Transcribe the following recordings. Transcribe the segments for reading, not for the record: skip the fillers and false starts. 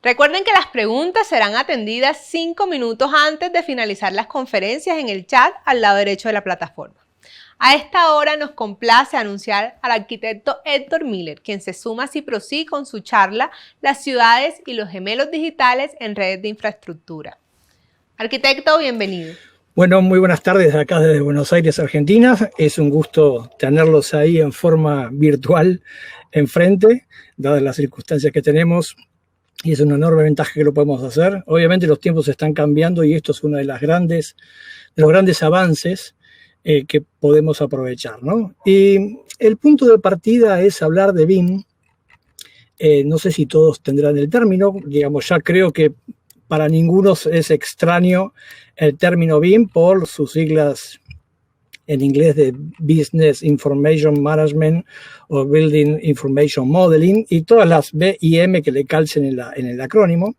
Recuerden que las preguntas serán atendidas 5 minutos antes de finalizar las conferencias en el chat al lado derecho de la plataforma. A esta hora nos complace anunciar al arquitecto Héctor Miller, quien se suma a Ciprosí con su charla Las ciudades y los gemelos digitales en redes de infraestructura. Arquitecto, bienvenido. Bueno, muy buenas tardes acá desde Buenos Aires, Argentina. Es un gusto tenerlos ahí en forma virtual enfrente, dadas las circunstancias que tenemos. Y es una enorme ventaja que lo podemos hacer. Obviamente los tiempos están cambiando y esto es uno de los grandes avances que podemos aprovechar, ¿no? Y el punto de partida es hablar de BIM. No sé si todos tendrán el término. Digamos, ya creo que para ninguno es extraño el término BIM por sus siglas en inglés de Business Information Management o Building Information Modeling y todas las B y M que le calcen en el acrónimo.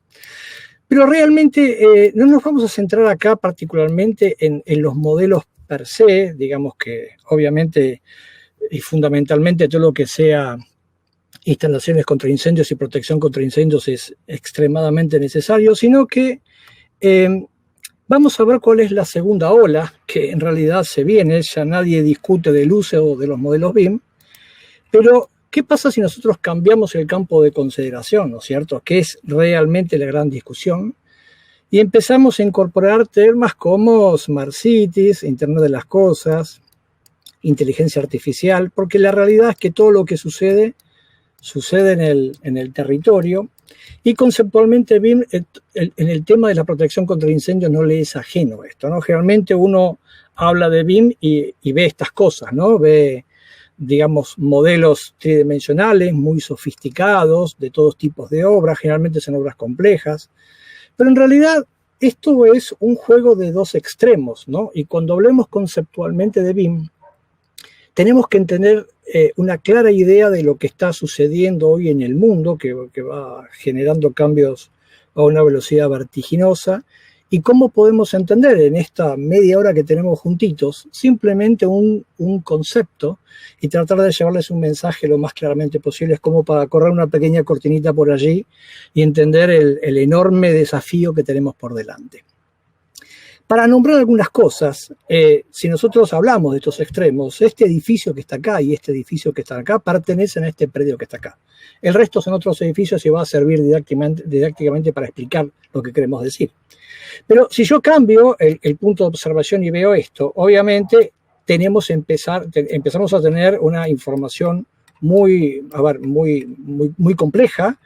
Pero realmente no nos vamos a centrar acá particularmente en los modelos per se, digamos que obviamente y fundamentalmente todo lo que sea instalaciones contra incendios y protección contra incendios es extremadamente necesario, sino que vamos a ver cuál es la segunda ola que en realidad se viene. Ya nadie discute del uso de los modelos BIM, pero ¿qué pasa si nosotros cambiamos el campo de consideración, ¿no es cierto? Que es realmente la gran discusión, y empezamos a incorporar temas como Smart Cities, Internet de las Cosas, inteligencia artificial, porque la realidad es que todo lo que sucede en el territorio, y conceptualmente BIM en el tema de la protección contra incendios no le es ajeno esto, ¿no? Generalmente uno habla de BIM y ve estas cosas, ¿no? Ve, digamos, modelos tridimensionales muy sofisticados de todos tipos de obras, generalmente son obras complejas, pero en realidad esto es un juego de dos extremos, ¿no? Y cuando hablemos conceptualmente de BIM, tenemos que entender una clara idea de lo que está sucediendo hoy en el mundo, que va generando cambios a una velocidad vertiginosa, y cómo podemos entender en esta media hora que tenemos juntitos simplemente un concepto y tratar de llevarles un mensaje lo más claramente posible. Es como para correr una pequeña cortinita por allí y entender el enorme desafío que tenemos por delante. Para nombrar algunas cosas, si nosotros hablamos de estos extremos, este edificio que está acá y este edificio que está acá pertenecen a este predio que está acá. El resto son otros edificios y va a servir didácticamente para explicar lo que queremos decir. Pero si yo cambio el punto de observación y veo esto, obviamente empezamos a tener una información muy compleja,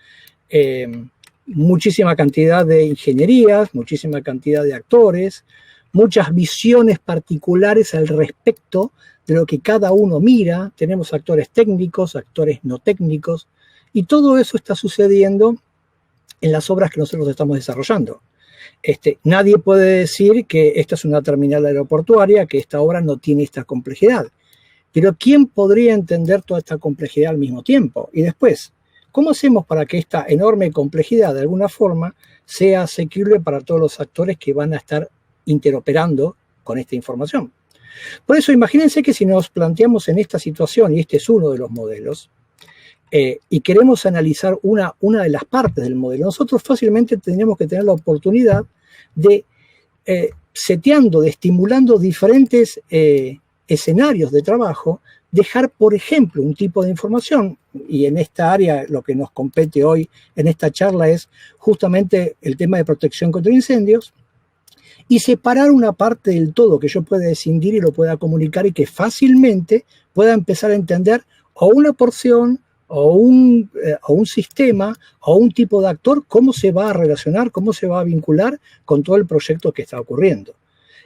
muchísima cantidad de ingenierías, muchísima cantidad de actores, muchas visiones particulares al respecto de lo que cada uno mira. Tenemos actores técnicos, actores no técnicos, y todo eso está sucediendo en las obras que nosotros estamos desarrollando. Nadie puede decir que esta es una terminal aeroportuaria, que esta obra no tiene esta complejidad. Pero ¿quién podría entender toda esta complejidad al mismo tiempo? Y después, ¿cómo hacemos para que esta enorme complejidad de alguna forma sea asequible para todos los actores que van a estar interoperando con esta información? Por eso imagínense que si nos planteamos en esta situación, y este es uno de los modelos, y queremos analizar una de las partes del modelo, nosotros fácilmente tendríamos que tener la oportunidad de, de estimulando diferentes escenarios de trabajo, dejar, por ejemplo, un tipo de información, y en esta área lo que nos compete hoy en esta charla es justamente el tema de protección contra incendios, y separar una parte del todo que yo pueda escindir y lo pueda comunicar y que fácilmente pueda empezar a entender o una porción o un sistema o un tipo de actor, cómo se va a relacionar, cómo se va a vincular con todo el proyecto que está ocurriendo.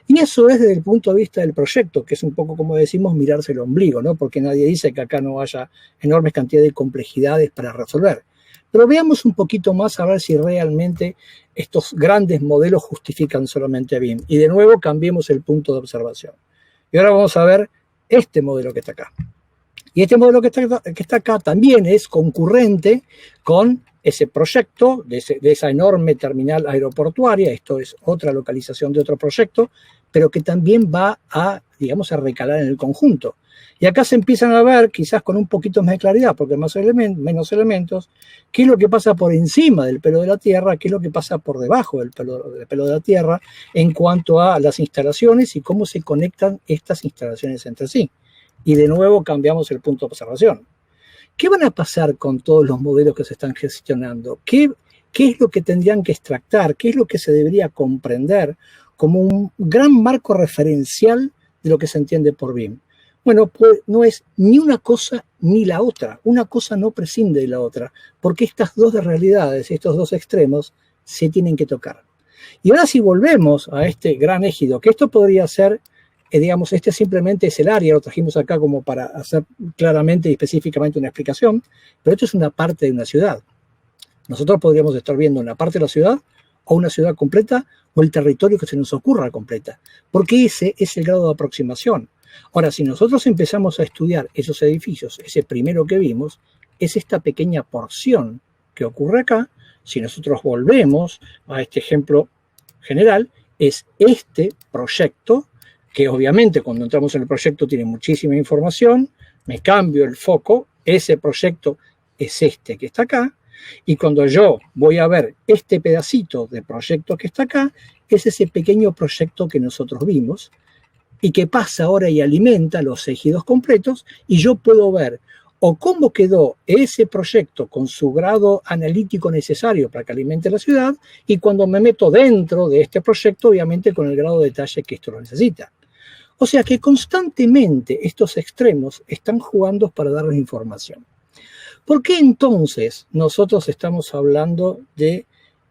Y eso es desde el punto de vista del proyecto, que es un poco como decimos mirarse el ombligo, ¿no? Porque nadie dice que acá no haya enormes cantidades de complejidades para resolver. Pero veamos un poquito más a ver si realmente estos grandes modelos justifican solamente BIM. Y de nuevo cambiemos el punto de observación. Y ahora vamos a ver este modelo que está acá. Y este modelo que está acá también es concurrente con ese proyecto de esa enorme terminal aeroportuaria. Esto es otra localización de otro proyecto, pero que también va a, digamos, a recalar en el conjunto. Y acá se empiezan a ver, quizás con un poquito más de claridad, porque menos elementos, qué es lo que pasa por encima del pelo de la Tierra, qué es lo que pasa por debajo del pelo de la Tierra en cuanto a las instalaciones y cómo se conectan estas instalaciones entre sí. Y de nuevo cambiamos el punto de observación. ¿Qué van a pasar con todos los modelos que se están gestionando? ¿Qué es lo que tendrían que extractar? ¿Qué es lo que se debería comprender como un gran marco referencial de lo que se entiende por BIM? Bueno, pues no es ni una cosa ni la otra. Una cosa no prescinde de la otra, porque estas dos realidades, estos dos extremos, se tienen que tocar. Y ahora si volvemos a este gran ejido, que esto podría ser, digamos, este simplemente es el área, lo trajimos acá como para hacer claramente y específicamente una explicación, pero esto es una parte de una ciudad. Nosotros podríamos estar viendo una parte de la ciudad, o una ciudad completa, o el territorio que se nos ocurra completa, porque ese es el grado de aproximación. Ahora, si nosotros empezamos a estudiar esos edificios, ese primero que vimos, es esta pequeña porción que ocurre acá. Si nosotros volvemos a este ejemplo general, es este proyecto, que obviamente cuando entramos en el proyecto tiene muchísima información, me cambio el foco, ese proyecto es este que está acá, y cuando yo voy a ver este pedacito de proyecto que está acá, es ese pequeño proyecto que nosotros vimos, y que pasa ahora y alimenta los ejidos completos, y yo puedo ver o cómo quedó ese proyecto con su grado analítico necesario para que alimente la ciudad, y cuando me meto dentro de este proyecto, obviamente con el grado de detalle que esto lo necesita. O sea que constantemente estos extremos están jugando para darnos información. ¿Por qué entonces nosotros estamos hablando de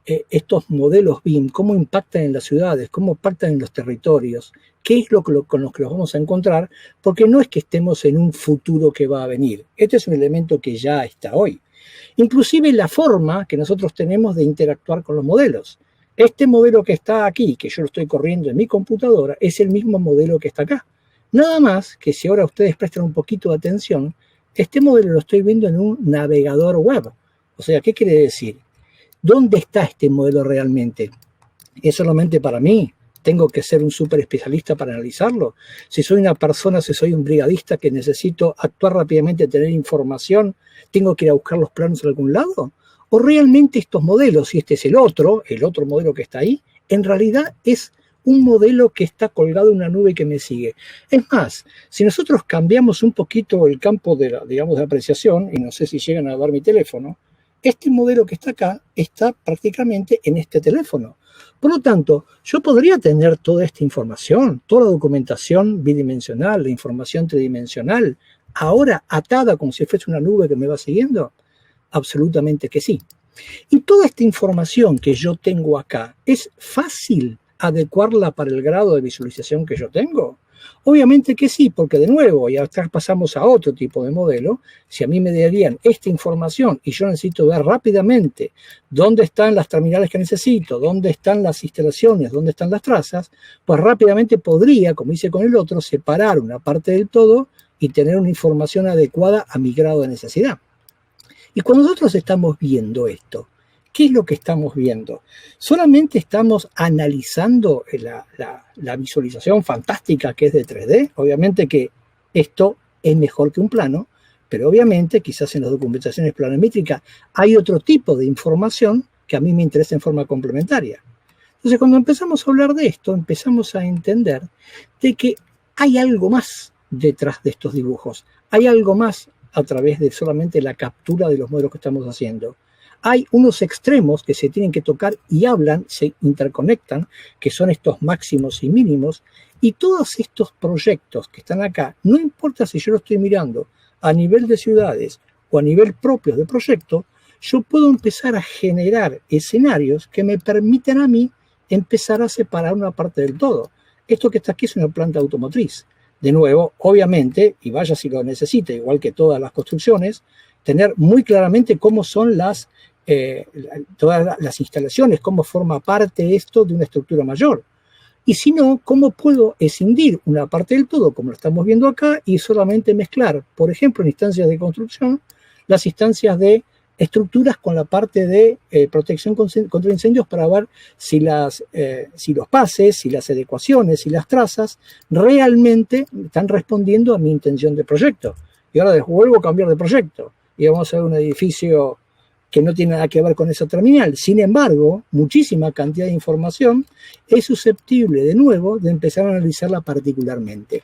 estos modelos BIM? ¿Cómo impactan en las ciudades? ¿Cómo impactan en los territorios? ¿Qué es con lo que los vamos a encontrar? Porque no es que estemos en un futuro que va a venir. Este es un elemento que ya está hoy. Inclusive la forma que nosotros tenemos de interactuar con los modelos. Este modelo que está aquí, que yo lo estoy corriendo en mi computadora, es el mismo modelo que está acá. Nada más que si ahora ustedes prestan un poquito de atención, este modelo lo estoy viendo en un navegador web. O sea, ¿qué quiere decir? ¿Dónde está este modelo realmente? ¿Es solamente para mí? ¿Tengo que ser un súper especialista para analizarlo? Si soy una persona, si soy un brigadista que necesito actuar rápidamente, tener información, ¿tengo que ir a buscar los planos en algún lado? ¿O realmente estos modelos, si este es el otro modelo que está ahí, en realidad es un modelo que está colgado en una nube que me sigue? Es más, si nosotros cambiamos un poquito el campo de apreciación, y no sé si llegan a ver mi teléfono, este modelo que está acá está prácticamente en este teléfono. Por lo tanto, yo podría tener toda esta información, toda la documentación bidimensional, la información tridimensional, ahora atada como si fuese una nube que me va siguiendo. Absolutamente que sí. Y toda esta información que yo tengo acá, ¿es fácil adecuarla para el grado de visualización que yo tengo? Obviamente que sí, porque de nuevo, y acá pasamos a otro tipo de modelo. Si a mí me darían esta información y yo necesito ver rápidamente dónde están las terminales que necesito, dónde están las instalaciones, dónde están las trazas, pues rápidamente podría, como hice con el otro, separar una parte del todo y tener una información adecuada a mi grado de necesidad. Y cuando nosotros estamos viendo esto, ¿qué es lo que estamos viendo? Solamente estamos analizando la visualización fantástica que es de 3D. Obviamente que esto es mejor que un plano, pero obviamente quizás en las documentaciones planométricas hay otro tipo de información que a mí me interesa en forma complementaria. Entonces, cuando empezamos a hablar de esto, empezamos a entender de que hay algo más detrás de estos dibujos. Hay algo más a través de solamente la captura de los modelos que estamos haciendo. Hay unos extremos que se tienen que tocar y hablan, se interconectan, que son estos máximos y mínimos, y todos estos proyectos que están acá, no importa si yo lo estoy mirando a nivel de ciudades o a nivel propio de proyecto, yo puedo empezar a generar escenarios que me permiten a mí empezar a separar una parte del todo. Esto que está aquí es una planta automotriz. De nuevo, obviamente, y vaya si lo necesita, igual que todas las construcciones, tener muy claramente cómo son todas las instalaciones, cómo forma parte esto de una estructura mayor. Y si no, ¿cómo puedo escindir una parte del todo, como lo estamos viendo acá, y solamente mezclar, por ejemplo, en instancias de construcción, las instancias de estructuras con la parte de protección contra incendios para ver si los pases, si las adecuaciones, si las trazas realmente están respondiendo a mi intención de proyecto. Y ahora vuelvo a cambiar de proyecto y vamos a ver un edificio que no tiene nada que ver con esa terminal. Sin embargo, muchísima cantidad de información es susceptible de nuevo de empezar a analizarla particularmente.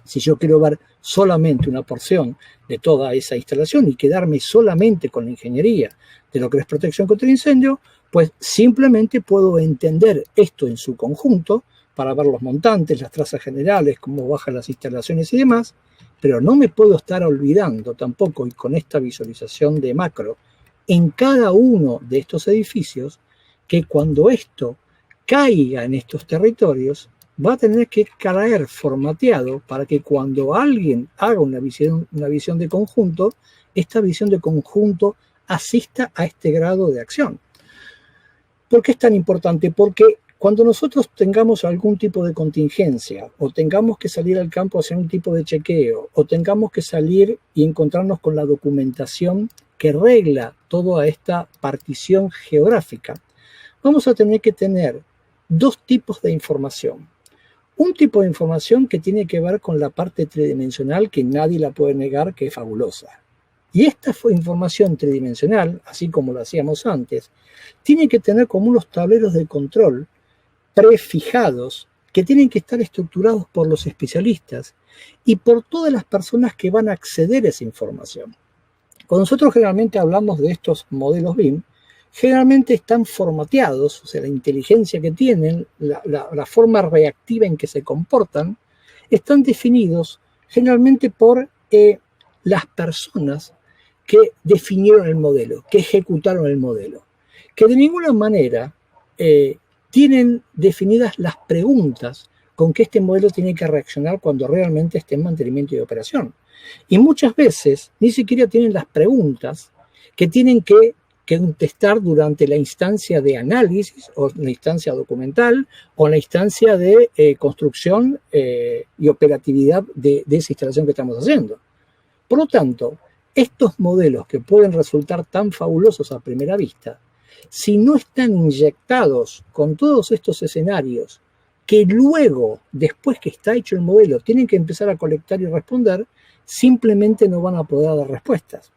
Si yo quiero ver solamente una porción de toda esa instalación y quedarme solamente con la ingeniería de lo que es protección contra el incendio, pues simplemente puedo entender esto en su conjunto para ver los montantes, las trazas generales, cómo bajan las instalaciones y demás, pero no me puedo estar olvidando tampoco, y con esta visualización de macro, en cada uno de estos edificios, que cuando esto caiga en estos territorios, va a tener que caer formateado para que cuando alguien haga una visión de conjunto, esta visión de conjunto asista a este grado de acción. ¿Por qué es tan importante? Porque cuando nosotros tengamos algún tipo de contingencia, o tengamos que salir al campo a hacer un tipo de chequeo, o tengamos que salir y encontrarnos con la documentación que regla toda esta partición geográfica, vamos a tener que tener dos tipos de información. Un tipo de información que tiene que ver con la parte tridimensional, que nadie la puede negar, que es fabulosa. Y esta información tridimensional, así como lo hacíamos antes, tiene que tener como unos tableros de control prefijados que tienen que estar estructurados por los especialistas y por todas las personas que van a acceder a esa información. Cuando nosotros generalmente hablamos de estos modelos BIM, generalmente están formateados, o sea, la inteligencia que tienen, la forma reactiva en que se comportan, están definidos generalmente por las personas que definieron el modelo, que ejecutaron el modelo, que de ninguna manera tienen definidas las preguntas con que este modelo tiene que reaccionar cuando realmente esté en mantenimiento y operación. Y muchas veces ni siquiera tienen las preguntas que tienen que contestar durante la instancia de análisis o la instancia documental o la instancia de construcción y operatividad de esa instalación que estamos haciendo. Por lo tanto, estos modelos que pueden resultar tan fabulosos a primera vista, si no están inyectados con todos estos escenarios que luego, después que está hecho el modelo, tienen que empezar a colectar y responder, simplemente no van a poder dar respuestas.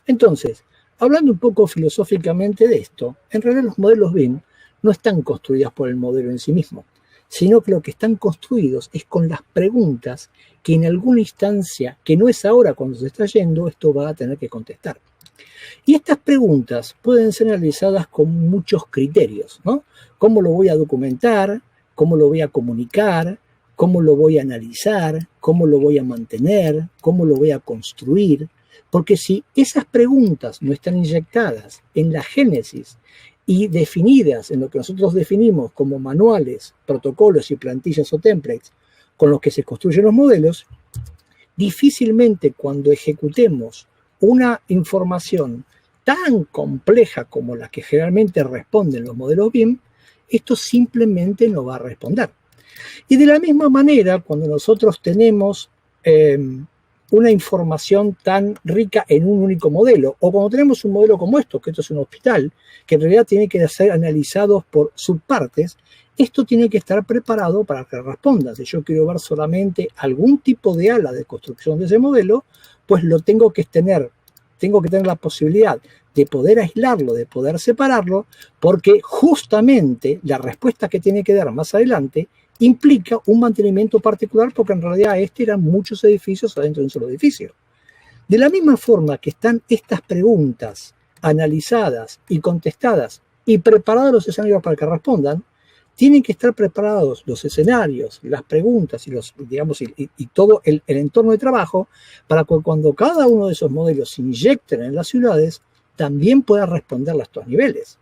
Entonces, hablando un poco filosóficamente de esto, en realidad los modelos BIM no están construidos por el modelo en sí mismo, sino que lo que están construidos es con las preguntas que en alguna instancia, que no es ahora cuando se está yendo, esto va a tener que contestar. Y estas preguntas pueden ser analizadas con muchos criterios, ¿no? ¿Cómo lo voy a documentar? ¿Cómo lo voy a comunicar? ¿Cómo lo voy a analizar? ¿Cómo lo voy a mantener? ¿Cómo lo voy a construir? Porque si esas preguntas no están inyectadas en la génesis y definidas en lo que nosotros definimos como manuales, protocolos y plantillas o templates con los que se construyen los modelos, difícilmente cuando ejecutemos una información tan compleja como la que generalmente responden los modelos BIM, esto simplemente no va a responder. Y de la misma manera, cuando nosotros tenemos una información tan rica en un único modelo, o cuando tenemos un modelo como esto, que esto es un hospital, que en realidad tiene que ser analizado por subpartes, esto tiene que estar preparado para que responda. Si yo quiero ver solamente algún tipo de ala de construcción de ese modelo, pues lo tengo que tener la posibilidad de poder aislarlo, de poder separarlo, porque justamente la respuesta que tiene que dar más adelante implica un mantenimiento particular, porque en realidad eran muchos edificios adentro de un solo edificio. De la misma forma que están estas preguntas analizadas y contestadas y preparados los escenarios para que respondan, tienen que estar preparados los escenarios, las preguntas y todo el entorno de trabajo para que cuando cada uno de esos modelos se inyecten en las ciudades, también pueda responderle a estos niveles.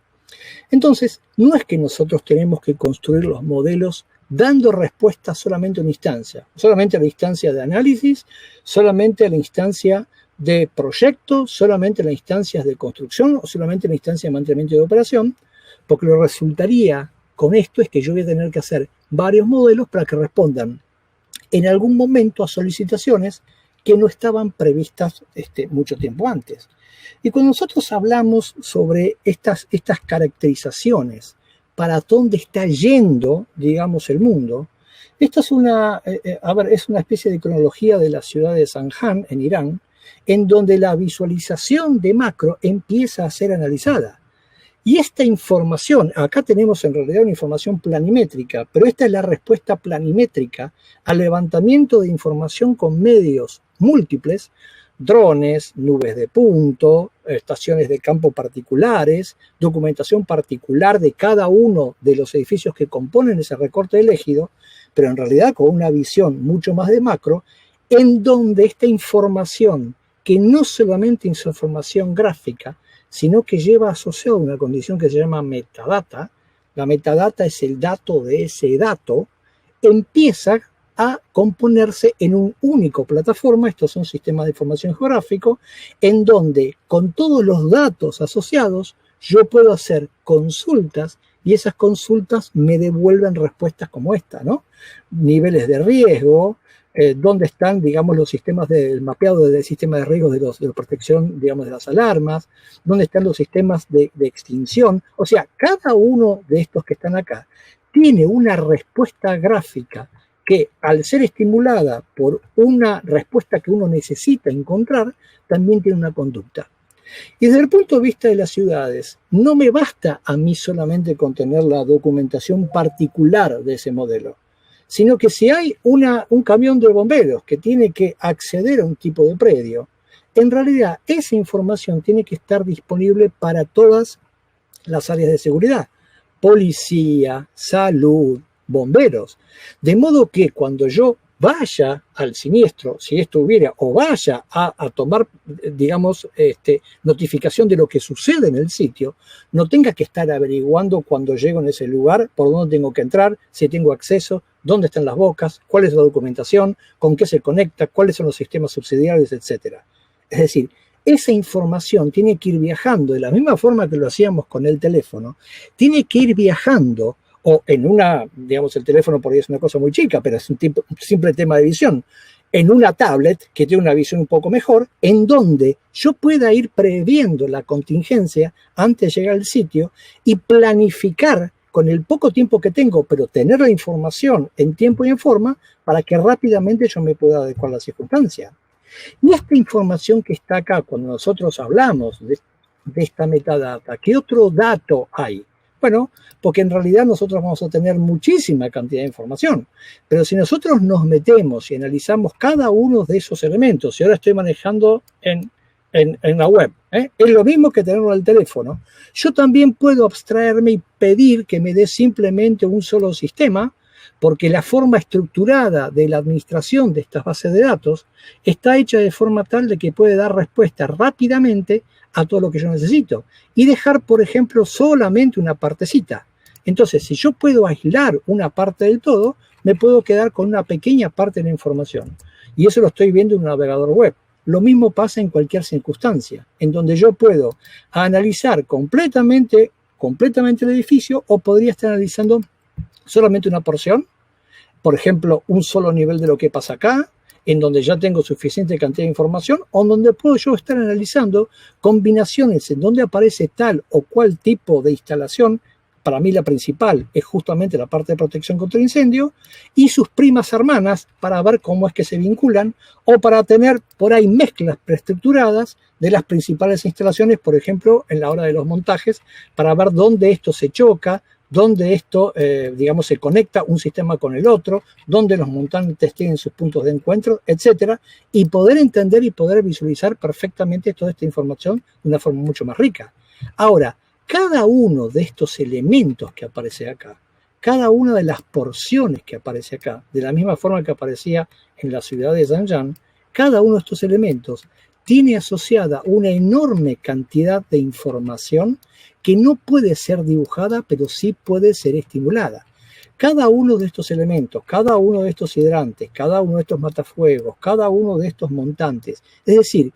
Entonces, no es que nosotros tenemos que construir los modelos dando respuesta solamente a una instancia, solamente a la instancia de análisis, solamente a la instancia de proyecto, solamente a las instancias de construcción o solamente a la instancia de mantenimiento y de operación, porque lo resultaría con esto es que yo voy a tener que hacer varios modelos para que respondan en algún momento a solicitaciones que no estaban previstas mucho tiempo antes. Y cuando nosotros hablamos sobre estas caracterizaciones para dónde está yendo, digamos, el mundo, esto es es una especie de cronología de la ciudad de Zanjan, en Irán, en donde la visualización de macro empieza a ser analizada. Y esta información, acá tenemos en realidad una información planimétrica, pero esta es la respuesta planimétrica al levantamiento de información con medios múltiples, drones, nubes de punto, estaciones de campo particulares, documentación particular de cada uno de los edificios que componen ese recorte elegido, pero en realidad con una visión mucho más de macro, en donde esta información, que no solamente es información gráfica, sino que lleva asociado una condición que se llama metadata. La metadata es el dato de ese dato, empieza a componerse en un único plataforma. Estos son sistemas de información geográfico, en donde con todos los datos asociados yo puedo hacer consultas y esas consultas me devuelven respuestas como esta, ¿no? Niveles de riesgo, dónde están, digamos, los sistemas del mapeado del sistema de riesgos de la protección, digamos, de las alarmas, dónde están los sistemas de extinción. O sea, cada uno de estos que están acá tiene una respuesta gráfica que, al ser estimulada por una respuesta que uno necesita encontrar, también tiene una conducta. Y desde el punto de vista de las ciudades, no me basta a mí solamente con tener la documentación particular de ese modelo, sino que si hay un camión de bomberos que tiene que acceder a un tipo de predio, en realidad esa información tiene que estar disponible para todas las áreas de seguridad, policía, salud, bomberos. De modo que cuando yo vaya al siniestro, si esto hubiera, o vaya a tomar, digamos, notificación de lo que sucede en el sitio, no tenga que estar averiguando cuando llego en ese lugar por dónde tengo que entrar, si tengo acceso, dónde están las bocas, cuál es la documentación, con qué se conecta, cuáles son los sistemas subsidiarios, etc. Es decir, esa información tiene que ir viajando de la misma forma que lo hacíamos con el teléfono, tiene que ir viajando, o en digamos, el teléfono por ahí es una cosa muy chica, pero es un simple tema de visión, en una tablet que tiene una visión un poco mejor, en donde yo pueda ir previendo la contingencia antes de llegar al sitio y planificar con el poco tiempo que tengo, pero tener la información en tiempo y en forma para que rápidamente yo me pueda adecuar a la circunstancia. Y esta información que está acá, cuando nosotros hablamos de esta metadata, ¿qué otro dato hay? Bueno, porque en realidad nosotros vamos a tener muchísima cantidad de información, pero si nosotros nos metemos y analizamos cada uno de esos elementos, y ahora estoy manejando en la web, es lo mismo que tenerlo en el teléfono, yo también puedo abstraerme y pedir que me dé simplemente un solo sistema, porque la forma estructurada de la administración de estas bases de datos está hecha de forma tal de que puede dar respuesta rápidamente a todo lo que yo necesito y dejar, por ejemplo, solamente una partecita. Entonces, si yo puedo aislar una parte del todo, me puedo quedar con una pequeña parte de la información. Y eso lo estoy viendo en un navegador web. Lo mismo pasa en cualquier circunstancia, en donde yo puedo analizar completamente el edificio, o podría estar analizando solamente una porción, por ejemplo, un solo nivel de lo que pasa acá, en donde ya tengo suficiente cantidad de información, o en donde puedo yo estar analizando combinaciones en donde aparece tal o cual tipo de instalación. Para mí la principal es justamente la parte de protección contra el incendio, y sus primas hermanas, para ver cómo es que se vinculan, o para tener por ahí mezclas preestructuradas de las principales instalaciones, por ejemplo, en la hora de los montajes, para ver dónde esto se choca, dónde esto, digamos, se conecta un sistema con el otro, dónde los montantes tienen sus puntos de encuentro, etcétera, y poder entender y poder visualizar perfectamente toda esta información de una forma mucho más rica. Ahora, cada uno de estos elementos que aparece acá, cada una de las porciones que aparece acá, de la misma forma que aparecía en la ciudad de Zanjan, cada uno de estos elementos tiene asociada una enorme cantidad de información que no puede ser dibujada, pero sí puede ser estimulada. Cada uno de estos elementos, cada uno de estos hidrantes, cada uno de estos matafuegos, cada uno de estos montantes, es decir,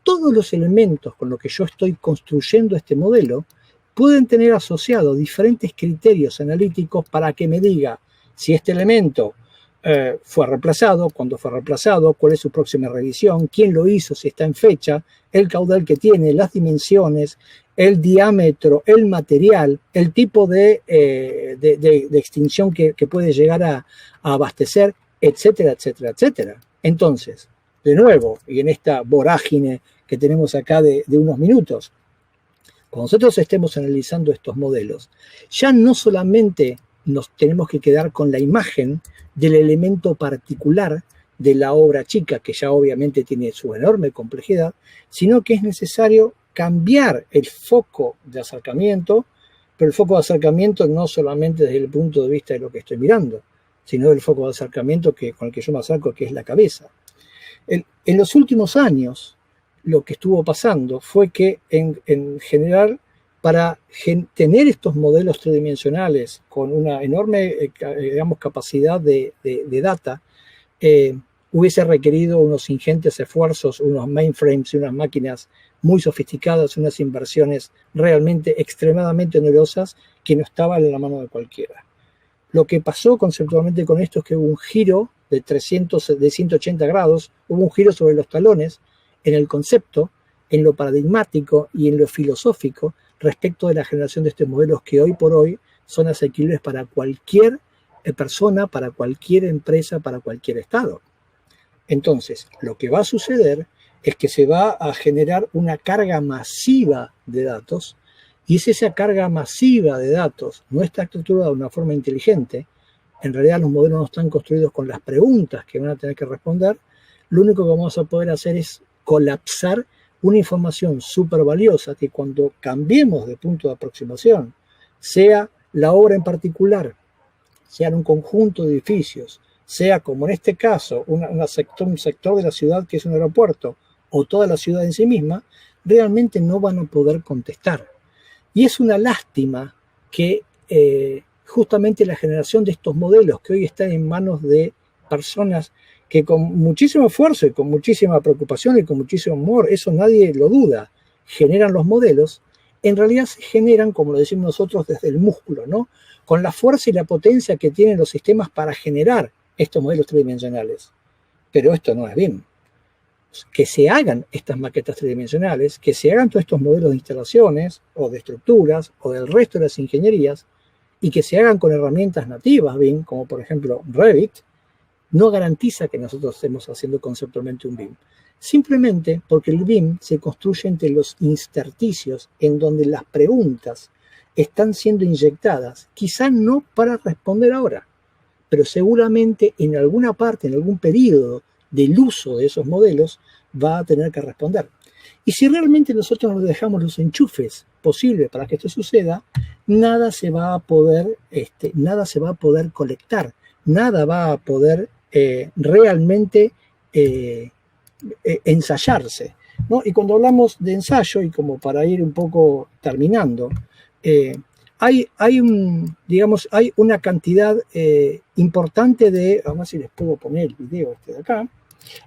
todos los elementos con los que yo estoy construyendo este modelo, pueden tener asociados diferentes criterios analíticos para que me diga si este elemento fue reemplazado, cuándo fue reemplazado, cuál es su próxima revisión, quién lo hizo, si está en fecha, el caudal que tiene, las dimensiones, el diámetro, el material, el tipo de extinción que puede llegar a abastecer, etcétera, etcétera, etcétera. Entonces, de nuevo, y en esta vorágine que tenemos acá de unos minutos, cuando nosotros estemos analizando estos modelos, ya no solamente nos tenemos que quedar con la imagen del elemento particular de la obra chica, que ya obviamente tiene su enorme complejidad, sino que es necesario cambiar el foco de acercamiento, pero el foco de acercamiento no solamente desde el punto de vista de lo que estoy mirando, sino del foco de acercamiento con el que yo me acerco, que es la cabeza. En los últimos años, lo que estuvo pasando fue que en general, para tener estos modelos tridimensionales con una enorme digamos, capacidad de data, hubiese requerido unos ingentes esfuerzos, unos mainframes y unas máquinas muy sofisticadas, unas inversiones realmente extremadamente onerosas que no estaban en la mano de cualquiera. Lo que pasó conceptualmente con esto es que hubo un giro de 180 grados, hubo un giro sobre los talones en el concepto, en lo paradigmático y en lo filosófico respecto de la generación de estos modelos que hoy por hoy son asequibles para cualquier persona, para cualquier empresa, para cualquier estado. Entonces, lo que va a suceder es que se va a generar una carga masiva de datos, y si esa carga masiva de datos no está estructurada de una forma inteligente, en realidad los modelos no están construidos con las preguntas que van a tener que responder, lo único que vamos a poder hacer es colapsar una información súper valiosa que cuando cambiemos de punto de aproximación, sea la obra en particular, sea un conjunto de edificios, sea como en este caso un sector de la ciudad que es un aeropuerto o toda la ciudad en sí misma, realmente no van a poder contestar. Y es una lástima que justamente la generación de estos modelos que hoy están en manos de personas que con muchísimo esfuerzo y con muchísima preocupación y con muchísimo amor, eso nadie lo duda, generan los modelos, en realidad se generan, como lo decimos nosotros, desde el músculo, ¿no? Con la fuerza y la potencia que tienen los sistemas para generar estos modelos tridimensionales. Pero esto no es BIM. Que se hagan estas maquetas tridimensionales, que se hagan todos estos modelos de instalaciones o de estructuras o del resto de las ingenierías y que se hagan con herramientas nativas BIM, como por ejemplo Revit, no garantiza que nosotros estemos haciendo conceptualmente un BIM. Simplemente porque el BIM se construye entre los intersticios en donde las preguntas están siendo inyectadas, quizá no para responder ahora, pero seguramente en alguna parte, en algún periodo del uso de esos modelos, va a tener que responder. Y si realmente nosotros nos dejamos los enchufes posibles para que esto suceda, nada se va a poder colectar, nada va a poder realmente ensayarse, ¿no? Y cuando hablamos de ensayo, y como para ir un poco terminando, hay una cantidad importante de, vamos a ver si les puedo poner el video de acá,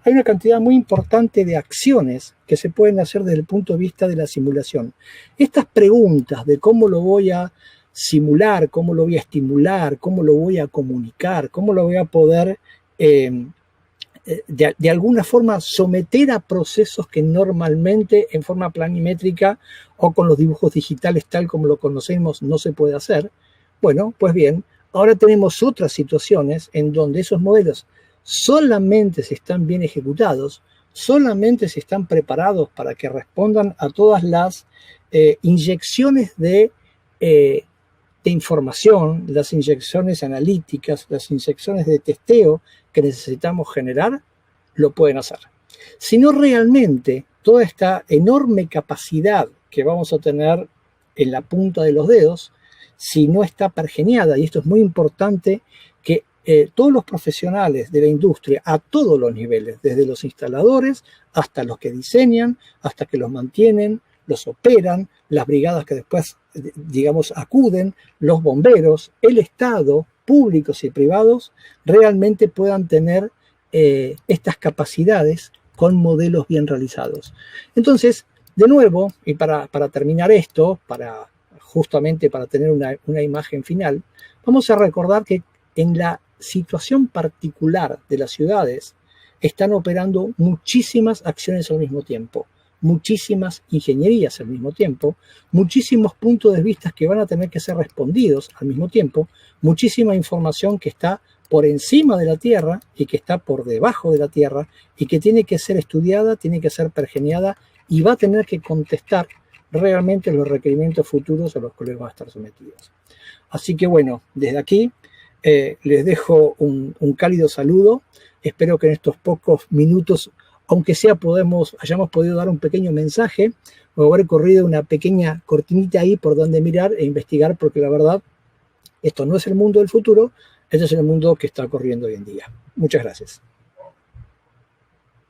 hay una cantidad muy importante de acciones que se pueden hacer desde el punto de vista de la simulación. Estas preguntas de cómo lo voy a simular, cómo lo voy a estimular, cómo lo voy a comunicar, cómo lo voy a poder de alguna forma someter a procesos que normalmente en forma planimétrica o con los dibujos digitales tal como lo conocemos no se puede hacer. Bueno, pues bien, ahora tenemos otras situaciones en donde esos modelos solamente se están bien ejecutados, solamente se están preparados para que respondan a todas las inyecciones de información, las inyecciones analíticas, las inyecciones de testeo que necesitamos generar, lo pueden hacer. Si no, realmente toda esta enorme capacidad que vamos a tener en la punta de los dedos, si no está pergeniada, y esto es muy importante, que todos los profesionales de la industria a todos los niveles, desde los instaladores hasta los que diseñan, hasta que los mantienen, los operan, las brigadas que después, digamos, acuden, los bomberos, el Estado, públicos y privados, realmente puedan tener estas capacidades con modelos bien realizados. Entonces, de nuevo, y para terminar esto, para justamente para tener una imagen final, vamos a recordar que en la situación particular de las ciudades están operando muchísimas acciones al mismo tiempo, muchísimas ingenierías al mismo tiempo, muchísimos puntos de vista que van a tener que ser respondidos al mismo tiempo, muchísima información que está por encima de la Tierra y que está por debajo de la Tierra y que tiene que ser estudiada, tiene que ser pergeñada y va a tener que contestar realmente los requerimientos futuros a los cuales va a estar sometidos. Así que bueno, desde aquí les dejo un cálido saludo. Espero que en estos pocos minutos, aunque sea hayamos podido dar un pequeño mensaje o haber corrido una pequeña cortinita ahí por donde mirar e investigar, porque la verdad, esto no es el mundo del futuro, este es el mundo que está corriendo hoy en día. Muchas gracias.